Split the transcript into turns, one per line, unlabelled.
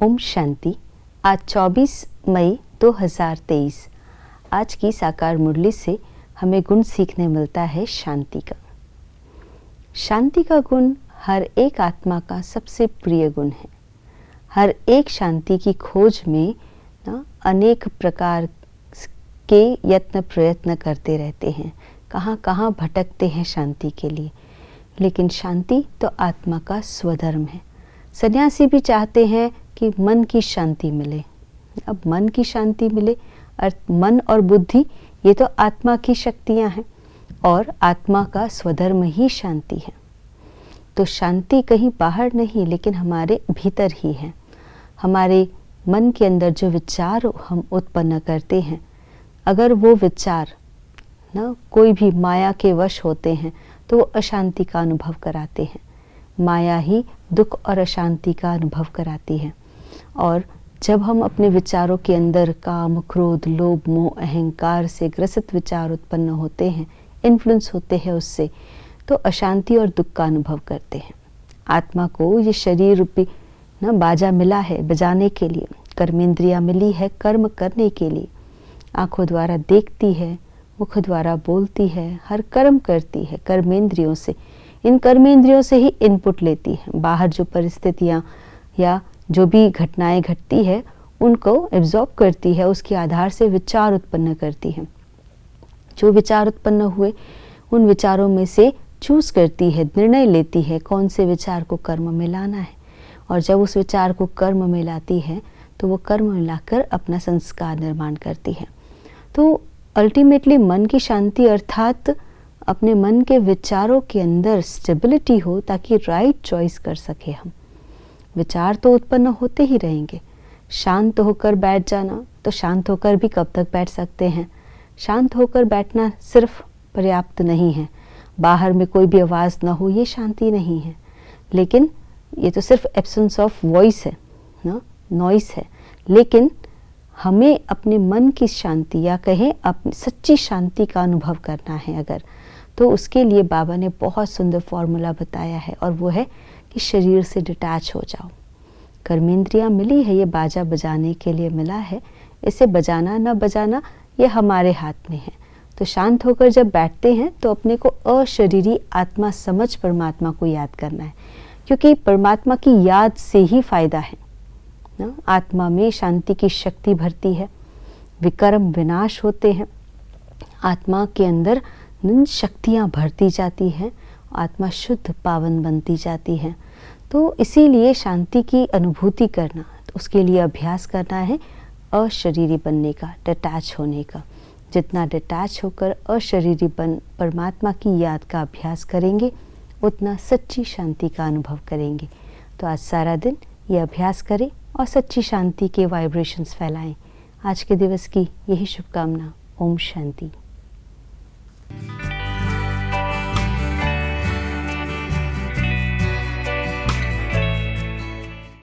ओम शांति। आज 24 मई 2023। आज की साकार मुरली से हमें गुण सीखने मिलता है शांति का। शांति का गुण हर एक आत्मा का सबसे प्रिय गुण है। हर एक शांति की खोज में अनेक प्रकार के यत्न प्रयत्न करते रहते हैं, कहाँ कहाँ भटकते हैं शांति के लिए। लेकिन शांति तो आत्मा का स्वधर्म है। सन्यासी भी चाहते हैं कि मन की शांति मिले। अब मन की शांति मिले, मन और बुद्धि ये तो आत्मा की शक्तियाँ हैं और आत्मा का स्वधर्म ही शांति है। तो शांति कहीं बाहर नहीं लेकिन हमारे भीतर ही है। हमारे मन के अंदर जो विचार हम उत्पन्न करते हैं, अगर वो विचार कोई भी माया के वश होते हैं तो वो अशांति का अनुभव कराते हैं। माया ही दुख और अशांति का अनुभव कराती है। और जब हम अपने विचारों के अंदर काम, क्रोध, लोभ, मोह, अहंकार से ग्रसित विचार उत्पन्न होते हैं, इन्फ्लुएंस होते हैं उससे, तो अशांति और दुख का अनुभव करते हैं। आत्मा को ये शरीर रूपी बाजा मिला है बजाने के लिए, कर्मेंद्रियां मिली है कर्म करने के लिए। आंखों द्वारा देखती है, मुख द्वारा बोलती है, हर कर्म करती है कर्मेंद्रियों से। इन कर्मेंद्रियों से ही इनपुट लेती है। बाहर जो परिस्थितियाँ या जो भी घटनाएं घटती है उनको एब्जॉर्ब करती है, उसके आधार से विचार उत्पन्न करती है। जो विचार उत्पन्न हुए उन विचारों में से चूज करती है, निर्णय लेती है कौन से विचार को कर्म में लाना है। और जब उस विचार को कर्म में लाती है तो वो कर्म में लाकर अपना संस्कार निर्माण करती है। तो अल्टीमेटली मन की शांति अर्थात अपने मन के विचारों के अंदर स्टेबिलिटी हो, ताकि राइट चॉइस कर सके हम। विचार तो उत्पन्न होते ही रहेंगे। शांत होकर बैठ जाना, तो शांत होकर भी कब तक बैठ सकते हैं। शांत होकर बैठना सिर्फ पर्याप्त नहीं है। बाहर में कोई भी आवाज़ ना हो, ये शांति नहीं है। लेकिन ये तो सिर्फ एब्सेंस ऑफ वॉइस है नॉइस है। लेकिन हमें अपने मन की शांति या कहें अपनी सच्ची शांति का अनुभव करना है अगर, तो उसके लिए बाबा ने बहुत सुंदर फॉर्मूला बताया है, और वो है कि शरीर से डिटैच हो जाओ। कर्मेंद्रियां मिली है, ये बाजा बजाने के लिए मिला है। इसे बजाना न बजाना ये हमारे हाथ में है। तो शांत होकर जब बैठते हैं तो अपने को अशरीरी आत्मा समझ परमात्मा को याद करना है, क्योंकि परमात्मा की याद से ही फायदा है आत्मा में शांति की शक्ति भरती है, विकर्म विनाश होते हैं, आत्मा के अंदर शक्तियाँ भरती जाती हैं, आत्मा शुद्ध पावन बनती जाती है। तो इसीलिए शांति की अनुभूति करना, तो उसके लिए अभ्यास करना है अशरीरी बनने का, डिटैच होने का। जितना डिटैच होकर अशरीरी बन परमात्मा की याद का अभ्यास करेंगे, उतना सच्ची शांति का अनुभव करेंगे। तो आज सारा दिन ये अभ्यास करें और सच्ची शांति के वाइब्रेशंस फैलाएं। आज के दिवस की यही शुभकामना। ओम शांति।